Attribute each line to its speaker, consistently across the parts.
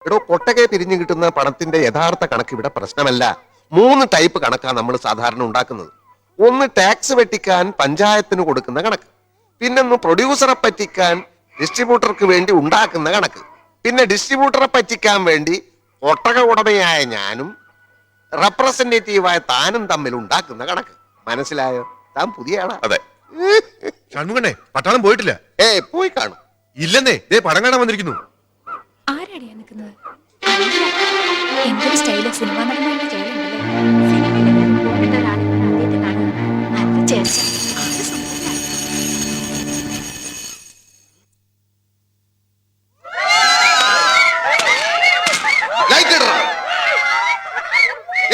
Speaker 1: എടോ കൊട്ടകെ പിരിഞ്ഞു കിട്ടുന്ന പണത്തിന്റെ യഥാർത്ഥ കണക്ക് ഇവിടെ പ്രശ്നമല്ല. 3 ടൈപ്പ് കണക്കാണ് നമ്മൾ സാധാരണ ഉണ്ടാക്കുന്നത്. ഒന്ന് ടാക്സ് വെട്ടിക്കാൻ പഞ്ചായത്തിന് കൊടുക്കുന്ന കണക്ക്, പിന്നൊന്ന് പ്രൊഡ്യൂസറെ പറ്റിക്കാൻ ഡിസ്ട്രിബ്യൂട്ടർക്ക് വേണ്ടി ഉണ്ടാക്കുന്ന കണക്ക്, പിന്നെ ഡിസ്ട്രിബ്യൂട്ടറെ പറ്റിക്കാൻ വേണ്ടി ഒട്ടക ഉടമയായ ഞാനും റെപ്രസെന്റേറ്റീവായ താനും തമ്മിൽ ഉണ്ടാക്കുന്ന കണക്ക്. മനസ്സിലായോ? താൻ പുതിയ ആളാ.
Speaker 2: അതെ. ഷൺമുഖനെ പട്ടാളം പോയിട്ടില്ല.
Speaker 1: പോയി കാണും.
Speaker 2: ഇല്ലെന്നേ, ദേ പടം കാണാൻ വന്നിരിക്കുന്നു.
Speaker 3: ആരാടിയാ നിൽക്കുന്നത്? എന്തൊരു സ്റ്റൈല് സിനിമ നടന്മാരുടെ സ്റ്റൈലുണ്ടല്ലേ. നല്ല ചേർച്ച.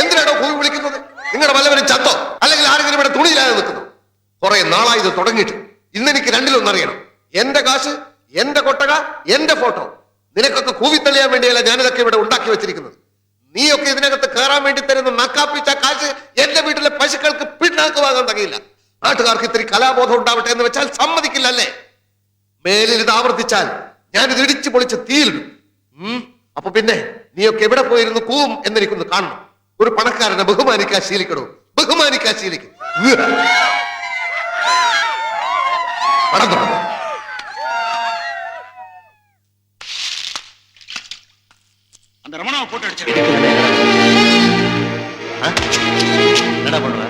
Speaker 1: എന്തിനാണോ പോയി വിളിക്കുന്നത്? നിങ്ങളുടെ വല്ലവരും ചത്തോ അല്ലെങ്കിൽ ആരെങ്കിലും ഇവിടെ തുണിയില്ലാതെ നിൽക്കുന്നു? കുറെ നാളായി ഇത് തുടങ്ങിയിട്ട്. ഇന്നെനിക്ക് രണ്ടിലൊന്നറിയണം. എന്റെ കാശ്, എന്റെ കൊട്ടക, എന്റെ ഫോട്ടോ. നിനക്കൊക്കെ കൂവിത്തള്ളിയാൻ വേണ്ടിയല്ല ഞാനിതൊക്കെ ഇവിടെ ഉണ്ടാക്കി വെച്ചിരിക്കുന്നത്. നീയൊക്കെ ഇതിനകത്ത് കയറാൻ വേണ്ടി തരുന്ന നക്കാപ്പിച്ച കാശ് എന്റെ വീട്ടിലെ പശുക്കൾക്ക് പിന്നാക്കുവാകാൻ തകയില്ല. നാട്ടുകാർക്ക് ഇത്തിരി കലാബോധം ഉണ്ടാവട്ടെ എന്ന് വെച്ചാൽ സമ്മതിക്കില്ല അല്ലേ? മേലിൽ ഇത് ആവർത്തിച്ചാൽ ഞാനിത് ഇടിച്ചു പൊളിച്ച് തീയിലിടും. അപ്പൊ പിന്നെ നീയൊക്കെ എവിടെ പോയിരുന്നു കൂവും എന്നെനിക്കൊന്ന് കാണണം. ഒരു പണക്കാരനെ ബഹുമാനിക്കാൻ ശീലിക്കണോ? ബഹുമാനിക്കാൻ ശീലിക്കും. പണം തുടങ്ങും.
Speaker 4: அந்த ரமணாவை போட்டு அடிச்சு
Speaker 5: என்னடா பண்ணுவ?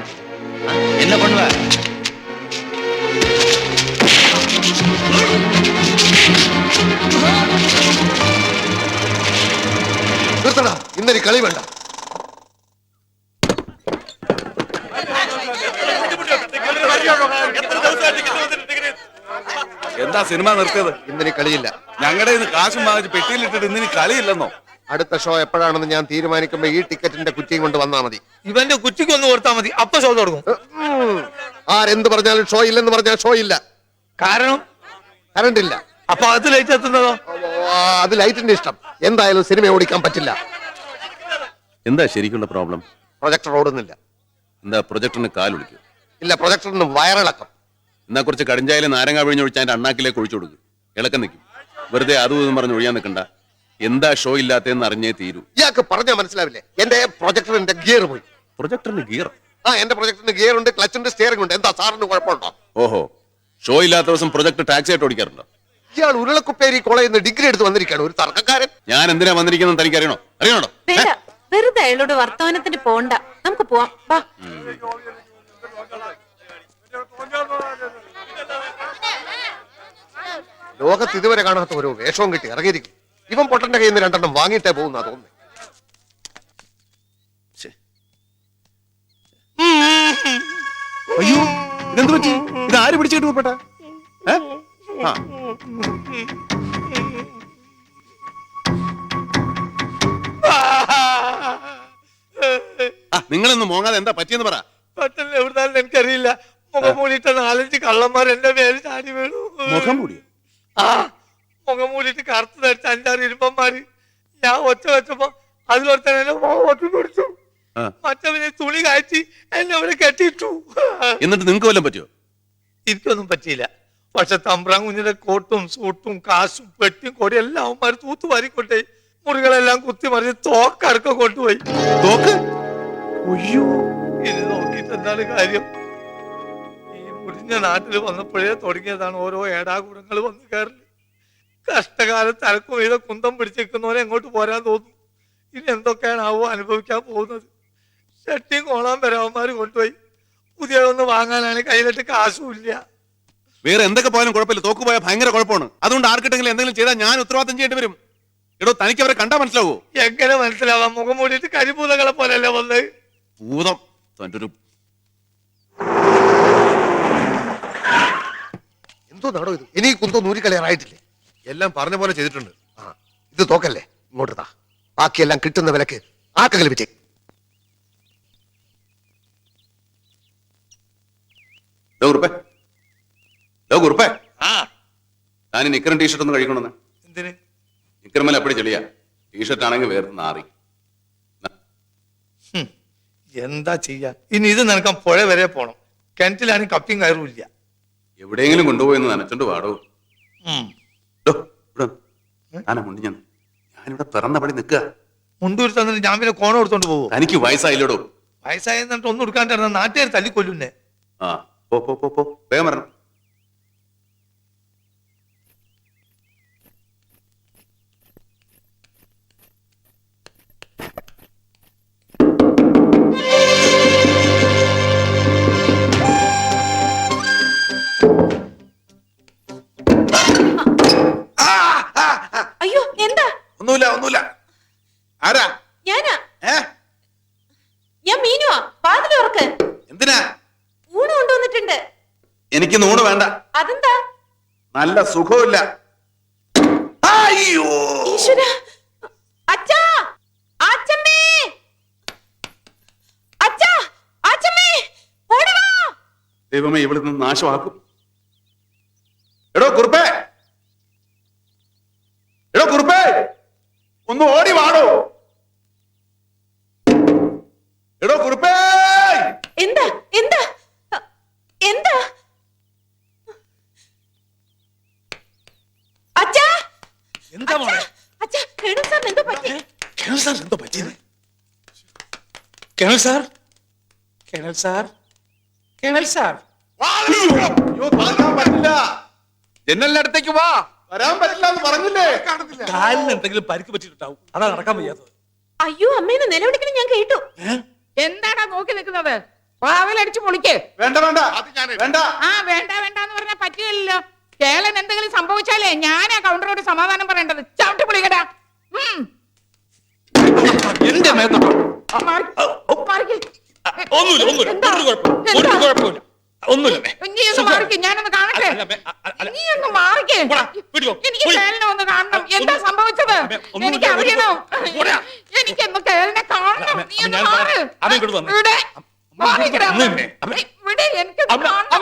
Speaker 5: என்ன பண்ணுவ?
Speaker 1: നിർത്തടാ, ഇന്നൊരു കളി വേണ്ട.
Speaker 2: എന്താ സിനിമ നിർത്തിയത്?
Speaker 1: ഇന്നൊരു കളിയില്ല.
Speaker 2: ഞങ്ങളുടെ ഇന്ന് കാശും വാങ്ങിച്ച് പെട്ടിയിലിട്ടിട്ട് ഇന്നിനി കളിയില്ലെന്നോ?
Speaker 1: അടുത്ത ഷോ എപ്പോഴാണെന്ന് ഞാൻ തീരുമാനിക്കുമ്പോ ഈ ടിക്കറ്റിന്റെ കുറ്റിയും കൊണ്ട് വന്നാ മതി.
Speaker 5: ഇവന്റെ കുറ്റിക്ക് ഒന്ന് കൊടുത്താൽ മതി, അപ്പൊ ഷോ തുടങ്ങും.
Speaker 1: ആരെന്ത് പറഞ്ഞാലും ഷോ ഇല്ലെന്ന് പറഞ്ഞാൽ ഷോ ഇല്ല.
Speaker 5: കാരണം
Speaker 1: കറണ്ട് ഇല്ല.
Speaker 5: അപ്പൊ അത് ലൈറ്റ് എത്തുന്നതോ?
Speaker 1: അത് ലൈറ്റിന്റെ ഇഷ്ടം. എന്തായാലും സിനിമ ഓടിക്കാൻ പറ്റില്ല.
Speaker 2: എന്താ ശരിക്കുള്ള പ്രോബ്ലം?
Speaker 1: പ്രൊജക്ടർ ഓടുന്നില്ല.
Speaker 2: എന്താ പ്രൊജക്ടറിന് കാലൊളിക്കും?
Speaker 1: ഇല്ല, പ്രൊജക്ടറിന് വയറിളക്കം.
Speaker 2: എന്നാ കുറച്ച് കടിഞ്ചായാലും നാരങ്ങ പിഴിഞ്ഞൊഴിച്ച് അതിന്റെ അണ്ണാക്കിലേക്ക് ഒഴിച്ചു കൊടുക്കും. ഇളക്കം നിൽക്കും. വെറുതെ അതും ഇതും പറഞ്ഞ് ഒഴിയാൻ നിൽക്കണ്ട. എന്താ ഷോ ഇല്ലാത്തതെന്ന് അറിഞ്ഞേ തീരൂ.
Speaker 1: ഇയാൾക്ക് പറഞ്ഞാൽ മനസ്സിലാവില്ലേ? എന്റെ പ്രൊജക്ടറിന്റെ ഗിയർ പോയി.
Speaker 2: പ്രൊജക്ടറിന് ഗിയർ?
Speaker 1: എന്റെ പ്രൊജക്ടറിന് ഗിയർ ഉണ്ട്, ക്ലച്ചിന്റെ സ്റ്റിയറിംഗ് ഉണ്ട്. എന്താ സാറിന് കുഴപ്പമുണ്ടോ?
Speaker 2: ഓഹോ, ഷോ ഇല്ലാത്ത ദിവസം പ്രൊജക്ടർ ടാക്സി ആയിട്ട് ഓടിക്കാറുണ്ടോ?
Speaker 1: ഇയാൾ ഉരുളക്കുപ്പേരി കോളേജിൽ നിന്ന് ഡിഗ്രി എടുത്ത് വന്നിരിക്കുകയാണ്. ഒരു തർക്കക്കാരൻ.
Speaker 2: ഞാൻ എന്തിനാ വന്നിരിക്കുന്നത് തനിക്ക് അറിയണോ? അറിയണോ?
Speaker 3: വെറുതെ അയാളോട് വർത്തമാനത്തിന് പോണ്ട. നമുക്ക് പോവാം. വാ.
Speaker 1: ലോകത്ത് ഇതുവരെ കാണാത്ത ഓരോ വേഷവും കിട്ടി ഇറങ്ങിയിരിക്കും. ഇവൻ പൊട്ടന്റെ കയ്യിൽ നിന്ന് 2 വാങ്ങിയിട്ടേ പോകുന്ന തോന്നുന്നു.
Speaker 2: അയ്യോ, ഇതെന്ത് പറ്റി? ഇത് ആര് പിടിച്ചിട്ട് പോപ്പെട്ട? നിങ്ങളൊന്ന് മോങ്ങാതെ എന്താ പറ്റിയെന്ന് പറ.
Speaker 5: പെട്ടെന്ന് എവിടുന്നാലും എനിക്കറിയില്ല. മുഖം മൂടിയിട്ട് 4-5 കള്ളന്മാർ എന്റെ മേലെ ചാടി വീണു.
Speaker 2: മുഖം മൂടിയോ?
Speaker 5: മുഖം മൂടിയിട്ട് കറുത്ത് ധരിച്ച 5-6 ഇരുമ്പന്മാര്. ഞാൻ ഒച്ച വെച്ചപ്പോ അതിലൊരുത്തൻ എന്നെ ഒറ്റ പിടിച്ചു. മറ്റവനെ തുണി കയറ്റി എന്നെ അവിടെ കെട്ടിയിട്ടു.
Speaker 2: എന്നിട്ട് നിങ്ങൾക്ക് വല്ലതും പറ്റിയോ?
Speaker 5: എനിക്കൊന്നും പറ്റിയില്ല. പക്ഷെ തമ്പ്രാൻ കുഞ്ഞിന്റെ കോട്ടും സൂട്ടും കാശും പെട്ടിയും കൊടി എല്ലാം അവന്മാർ തൂത്തു വാരിക്കൊണ്ടേ മുറികളെല്ലാം കുത്തി മറിച്ച് തോക്കടക്കം കൊണ്ടുപോയി.
Speaker 2: തോക്ക്?
Speaker 5: ഇത് നോക്കിയിട്ട് എന്താണ് കാര്യം? ഈ മുടിഞ്ഞ നാട്ടിൽ വന്നപ്പോഴേ തുടങ്ങിയതാണ് ഓരോ ഏടാകൂടങ്ങൾ വന്ന് കയറല്. കഷ്ടകാലത്ത് അലക്കും ചെയ്ത കുന്തം പിടിച്ചിരിക്കുന്നവരെ എങ്ങോട്ട് പോരാൻ തോന്നുന്നു. ഇനി എന്തൊക്കെയാണ് അനുഭവിക്കാൻ പോകുന്നത്? ഷട്ടിയും കോളാൻ വരാവന്മാര് കൊണ്ടുപോയി. പുതിയതൊന്ന് വാങ്ങാനാണ് കയ്യിലിട്ട് കാശും ഇല്ല.
Speaker 2: വേറെ എന്തൊക്കെ പോയാലും കുഴപ്പമില്ല, തോക്ക് പോയാൽ ഭയങ്കര കുഴപ്പമാണ്. അതുകൊണ്ട് ആർക്കിട്ടെങ്കിലും എന്തെങ്കിലും ചെയ്താൽ ഞാൻ ഉത്തരവാദിത്തം ചെയ്യേണ്ടി വരും. എടോ, തനിക്ക് അവരെ കണ്ടാ മനസ്സിലാവോ?
Speaker 5: എങ്ങനെ മനസ്സിലാവാം? മുഖം മൂടിയിട്ട് കരിപൂതകളെ പോലെയല്ലേ വന്നത്.
Speaker 2: ഭൂതം തന്റെ ഒരു
Speaker 1: എന്തോ നാടോ ഇത്? ഇനി കുന്തോ നൂരിക്കളയാറായിട്ടില്ലേ?
Speaker 2: എല്ലാം പറഞ്ഞ പോലെ ചെയ്തിട്ടുണ്ട്.
Speaker 1: ഇത് തോക്കല്ലേ? ഇങ്ങോട്ട് താ. ബാക്കിയെല്ലാം കിട്ടുന്ന വിലക്ക് ആക്കങ്ങൾ വിറ്റേ.
Speaker 2: ഞാൻ നിക്കറും ടീഷർട്ട് ഒന്ന് കഴിക്കണമെന്ന്.
Speaker 5: എന്തിന്?
Speaker 2: നിക്കർമേൽ എപ്പടി ചെളിയാ, ടീഷർട്ട് ആണെങ്കിൽ വേർത്ത് നാറി.
Speaker 5: എന്താ ചെയ്യാ? ഇനി ഇത് നനക്കാൻ പുഴ വരെ പോണം. കിണറ്റിലാണെങ്കിൽ കപ്പിയും കയറും ഇല്ല.
Speaker 2: എവിടെയെങ്കിലും കൊണ്ടുപോയെന്ന് നനച്ചോണ്ട് പാടോ. ഞാനാ മുണ്ടി ഞാൻ ഞാനിവിടെ പിറന്ന പടി നിൽക്കുക.
Speaker 5: മുണ്ടൂരി തന്നിട്ട് ഞാൻ പിന്നെ കോണം എടുത്തോണ്ട് പോകും.
Speaker 2: തനിക്ക് വയസ്സായില്ലടോ.
Speaker 5: വയസ്സായി എന്നിട്ട് ഒന്നും എടുക്കാണ്ടിരുന്ന നാട്ടുകാർ തല്ലിക്കൊല്ലുന്നേ.
Speaker 2: ആ പോ പോ പോ പോ വേഗം വരണം.
Speaker 3: അയ്യോ എന്താ?
Speaker 2: ഒന്നുമില്ല ഒന്നുമില്ല. ആരാ?
Speaker 3: ഞാനാ.
Speaker 2: ഏ
Speaker 3: ഞാൻ മീനുവാ. വാതിൽ തുറക്ക്.
Speaker 2: എന്തിനാ?
Speaker 3: ഊണ് കൊണ്ടുവന്നിട്ടുണ്ട്.
Speaker 2: എനിക്ക് നൂണ് വേണ്ട.
Speaker 3: അതെന്താ?
Speaker 2: നല്ല സുഖമില്ല. അയ്യോ
Speaker 3: ഈശ്വരാ. അച്ഛാ, ആച്ചമ്മേ, അച്ഛാ, ആച്ചമ്മേ, ഓടി വാ.
Speaker 2: ദൈവമേ ഇവിടെ നിന്ന് നാശമാക്കും. എടോ കുറുപ്പേ, എടോ കുറുപ്പേ, ഒന്ന് ഓടി വാടോ. എടോ കുറുപ്പേ.
Speaker 3: എന്താ എന്താ എന്താ? അച്ഛാ,
Speaker 5: എന്താ മോളെ?
Speaker 3: അച്ഛാ, കേണു സാറിന് എന്തോ പറ്റി?
Speaker 5: കേണൽ സാർ എന്തോ പറ്റിയത്? Colonel sir, colonel sir, colonel sir.
Speaker 2: അയ്യോ താങ്ങാൻ പറ്റില്ല.
Speaker 6: ജനലിന്റെ അടുത്തേക്ക് വാ.
Speaker 2: വരാൻ പറ്റില്ല എന്ന് പറഞ്ഞില്ലേ?
Speaker 5: കാലിന് എന്തെങ്കിലും പരിക്ക് പറ്റിയിട്ടുണ്ടാവും, അതാ നടക്കാൻ വയ്യാത്തത്.
Speaker 3: അയ്യോ അമ്മേന്ന് നിലവിളിക്കണം ഞാൻ കേട്ടു.
Speaker 7: എന്താടാ നോക്കി നിൽക്കുന്നത്? വാതിലടിച്ചു പൊളിക്ക്.
Speaker 2: വേണ്ട വേണ്ട വേണ്ട.
Speaker 7: ആ വേണ്ട വേണ്ട എന്ന് പറഞ്ഞാൽ പറ്റുകയില്ലല്ലോ. കേളൻ എന്തെങ്കിലും സംഭവിച്ചാലേ ഞാനാ കൗണ്ടറോട് സമാധാനം പറയേണ്ടത്. ചവിട്ടി പൊളിക്കടാ.
Speaker 5: എന്റെ മേത്തോട്ടോ.
Speaker 7: ഞാനൊന്ന് കാണട്ടെ. നീ ഒന്ന് മാറിക്കേ. എനിക്ക് കേളനെ ഒന്ന് കാണണം. എന്താ സംഭവിച്ചത്? എനിക്ക് അറിയണം. എനിക്കൊന്ന് കേളനെ കാണണം. നീ ഒന്ന് മാറ്. ഇവിടെ മാറിക്കടാ. ഇവിടെ എനിക്കൊന്ന് കാണണം.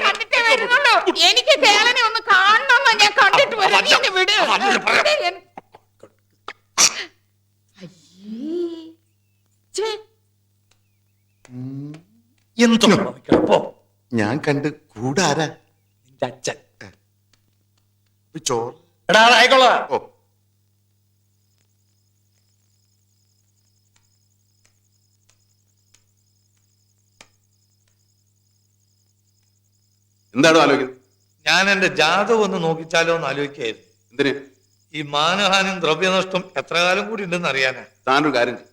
Speaker 7: കണ്ടിട്ടേ വരുന്നുള്ളൂ. എനിക്ക് കേളനെ ഒന്ന് കാണണം. ഞാൻ കണ്ടിട്ട് വരാം. നീ എന്നെ വിട്.
Speaker 5: എന്തോ പോ.
Speaker 1: ഞാൻ കണ്ട് കൂടാരാ?
Speaker 5: നിന്റെ അച്ഛൻ.
Speaker 1: ചോറ്
Speaker 5: എടാ ആയിക്കോളാം.
Speaker 1: ഓ
Speaker 2: എന്താണോ ആലോചിക്കുന്നത്?
Speaker 5: ഞാൻ എന്റെ ജാതകം ഒന്ന് നോക്കിച്ചാലോ എന്ന് ആലോചിക്കായിരുന്നു.
Speaker 2: എന്തിന്?
Speaker 5: ഈ മാനഹാനിയും ദ്രവ്യനഷ്ടം എത്ര കാലം കൂടി ഉണ്ടെന്ന് അറിയാനാ.
Speaker 2: താനൊരു കാര്യം ചെയ്യും,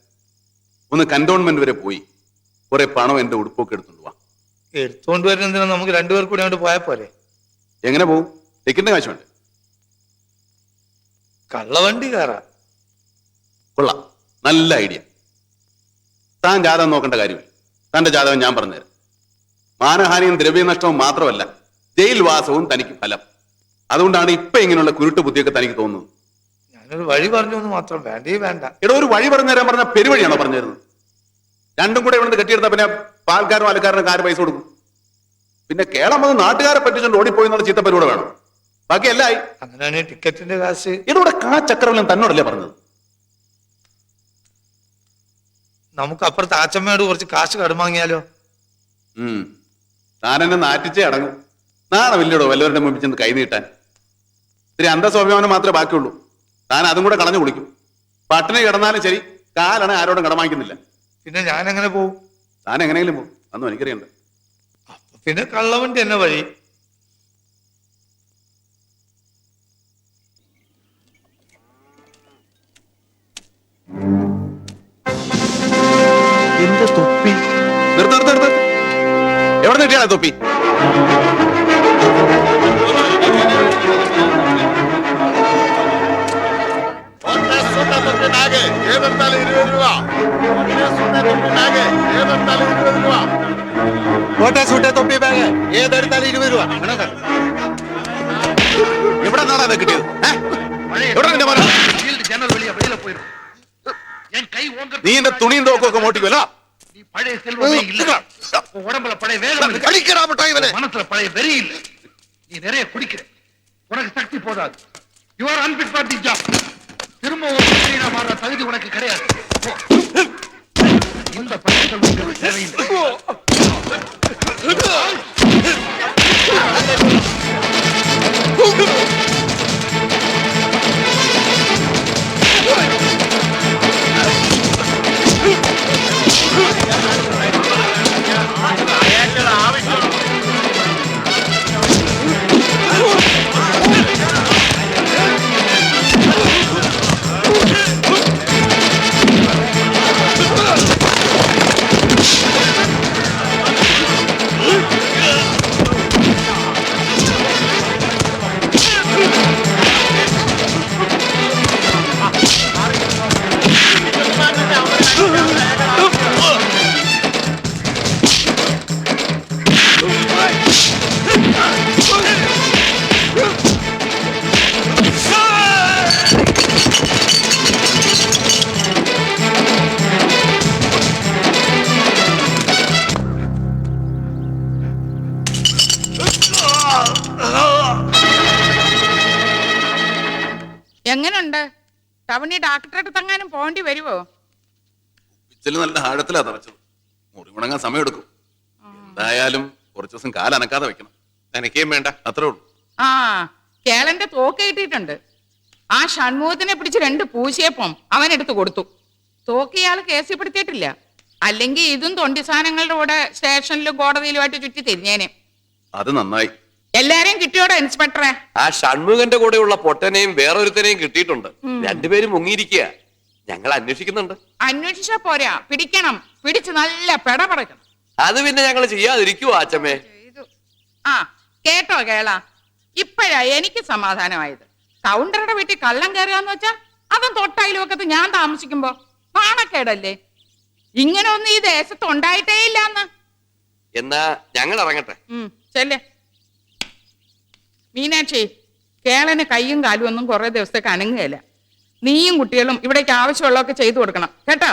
Speaker 2: ഒന്ന് കന്റോൺമെന്റ് വരെ പോയി കുറെ പണം എന്റെ ഉടുപ്പൊക്കെ എടുത്തോണ്ട് വാ.
Speaker 5: എടുത്തോണ്ട് വരുന്നതിന് നമുക്ക് രണ്ടുപേർ കൂടി അങ്ങോട്ട് പോയാൽ പോരെ?
Speaker 2: എങ്ങനെ പോകും? ടിക്കറ്റിന്റെ കാശ് വേണ്ടേ?
Speaker 5: കള്ളവണ്ടി കയറാ.
Speaker 2: കൊള്ളാം, നല്ല ഐഡിയ. താൻ ജാതകം നോക്കേണ്ട കാര്യമില്ല. തന്റെ ജാതകം ഞാൻ പറഞ്ഞുതരാം. മാനഹാനിയും ദ്രവ്യനഷ്ടവും മാത്രമല്ല, ജയിൽ വാസവും തനിക്ക് ഫലം. അതുകൊണ്ടാണ് ഇപ്പൊ ഇങ്ങനെയുള്ള കുരുട്ട് ബുദ്ധിയൊക്കെ തനിക്ക് തോന്നുന്നത്.
Speaker 5: ഞാനൊരു വഴി പറഞ്ഞു എന്ന് മാത്രം. വേണ്ടേ വേണ്ട.
Speaker 2: എടോ, ഒരു വഴി പറഞ്ഞു തരാൻ പറഞ്ഞ പെരുവഴിയാണോ പറഞ്ഞു തരുന്നത്? രണ്ടും കൂടെ ഇവിടെ കെട്ടിയെടുത്താ പിന്നെ പാൽക്കാരും ആൽക്കാരനും കാര് പൈസ കൊടുക്കും. പിന്നെ കേരളം വന്ന് നാട്ടുകാരെ പറ്റിച്ചുകൊണ്ട് ഓടിപ്പോയി എന്നുള്ള ചീത്ത പരിപാടി വേണം. ബാക്കി എല്ലായി.
Speaker 5: അങ്ങനെയാണെങ്കിൽ ടിക്കറ്റിന്റെ കാശ്
Speaker 2: ഇതിവിടെ ചക്രവലം തന്നോടല്ലേ പറഞ്ഞത്?
Speaker 5: നമുക്ക് അപ്പുറത്ത് ആച്ചമ്മയോട് കുറച്ച് കാശ് കടമാങ്ങിയാലോ?
Speaker 2: താനെന്നെ നാറ്റിച്ചേ അടങ്ങും. നാണമില്ലടോ വല്ലവരുടെ മുമ്പിൽ ചെന്ന് കൈ നീട്ടാൻ. ഇത്തിരി അന്തസ്വാഭിമാനം മാത്രമേ ബാക്കിയുള്ളൂ. താൻ അതും കൂടെ കളഞ്ഞു കുളിക്കും. പട്ടിണി കിടന്നാലും ശരി, കാലാണ് ആരോടും കടമാക്കുന്നില്ല.
Speaker 5: പിന്നെ ഞാൻ എങ്ങനെ പോകും?
Speaker 2: താൻ എങ്ങനെയെങ്കിലും പോകും, അന്നും എനിക്കറിയണ്ട.
Speaker 5: പിന്നെ കള്ളവണ്ടി എന്നെ വഴി.
Speaker 2: എന്റെ തൊപ്പി നിർത്ത്. എവിടെ നിട്ടിയാണ് തൊപ്പി? എവിടെ നിന്നാണ് കിട്ടിയത്? നീ എന്റെ തുണിയും തോക്കൊക്കെ മോട്ടിക്കുമല്ലോ.
Speaker 4: பழைய செல்வமே இல்ல, உடம்புல பழைய வேகம் இல்ல, மனசுல பழைய வெறி இல்ல. நீ நிறைய குடிக்கிற, உனக்கு சக்தி போதாது. You are unfit for the job. திரும்ப ஒரு மனிதனா மாற தகுதி உனக்கு கிடையாது. இந்த பழக்கங்கள் உங்களுக்கு தேவையில்லை.
Speaker 7: ടവണി ഡാക്ടറെ അടുത്തെങ്ങാനും പോകേണ്ടി വരുവോ?
Speaker 2: പിച്ചില് നല്ല ആഴത്തിലാ തറച്ചത്. മുറി ഉണങ്ങാൻ സമയമെടുക്കും. എന്തായാലും കുറച്ചു ദിവസം കാലനക്കാതെ വെക്കണം.
Speaker 6: നനയ്ക്കുകയും വേണ്ട.
Speaker 2: അത്രേ ഉള്ളൂ.
Speaker 7: ആ കേളന്റെ തോക്ക് കിട്ടിയിട്ടുണ്ട്. ആ ഷൺമുഖത്തിനെ പിടിച്ച് 2 പൂശിയപ്പം അവനെടുത്ത് കൊടുത്തു. തോക്ക് ഇയാൾ കേസിൽപ്പെടുത്തിയിട്ടില്ല. അല്ലെങ്കിൽ ഇതും തൊണ്ടി സാധനങ്ങളുടെ കൂടെ സ്റ്റേഷനിലും കോടതിയിലുമായിട്ട് ചുറ്റി തിരിഞ്ഞേനെ.
Speaker 2: അത് നന്നായി.
Speaker 7: എല്ലാരെയും കിട്ടിയോടെ ഇൻസ്പെക്ടറെ?
Speaker 8: ആ ഷൺമുഖന്റെ കൂടെയുള്ള പൊട്ടനെയും വേറൊരുത്തനെയും കിട്ടിയിട്ടുണ്ട്. രണ്ടുപേരും മുങ്ങിയിരിക്കുക. ഞങ്ങൾ അന്വേഷിക്കുന്നുണ്ട്.
Speaker 7: അന്വേഷിച്ചാ പോരാ, പിടിക്കണം. പിടിച്ച് നല്ല പെടപറക്കണം.
Speaker 8: അത് പിന്നെ ഞങ്ങൾ ചെയ്യാതിരിക്കുവോ അച്ഛമ്മേ?
Speaker 7: ആ കേട്ടോ കേള, ഇപ്പോഴാ എനിക്ക് സമാധാനമായത്. കൗണ്ടറുടെ വീട്ടിൽ കള്ളം കയറുകയെന്ന് വെച്ചാ അതും തൊട്ടയിലുമൊക്കത്ത് ഞാൻ താമസിക്കുമ്പോ നാണക്കേടല്ലേ? ഇങ്ങനെ ഒന്നും ഈ ദേശത്ത് ഉണ്ടായിട്ടേ ഇല്ലാന്ന്.
Speaker 8: എന്നാ ഞങ്ങൾ ഇറങ്ങട്ടെ.
Speaker 7: ചെല്ലേ. മീനാക്ഷി, കേളന് കയ്യും കാലും ഒന്നും കുറെ ദിവസത്തേക്ക് അനങ്ങുകയില്ല. നീയും കുട്ടികളും ഇവിടേക്ക് ആവശ്യമുള്ളതൊക്കെ ചെയ്തു കൊടുക്കണം കേട്ടോ.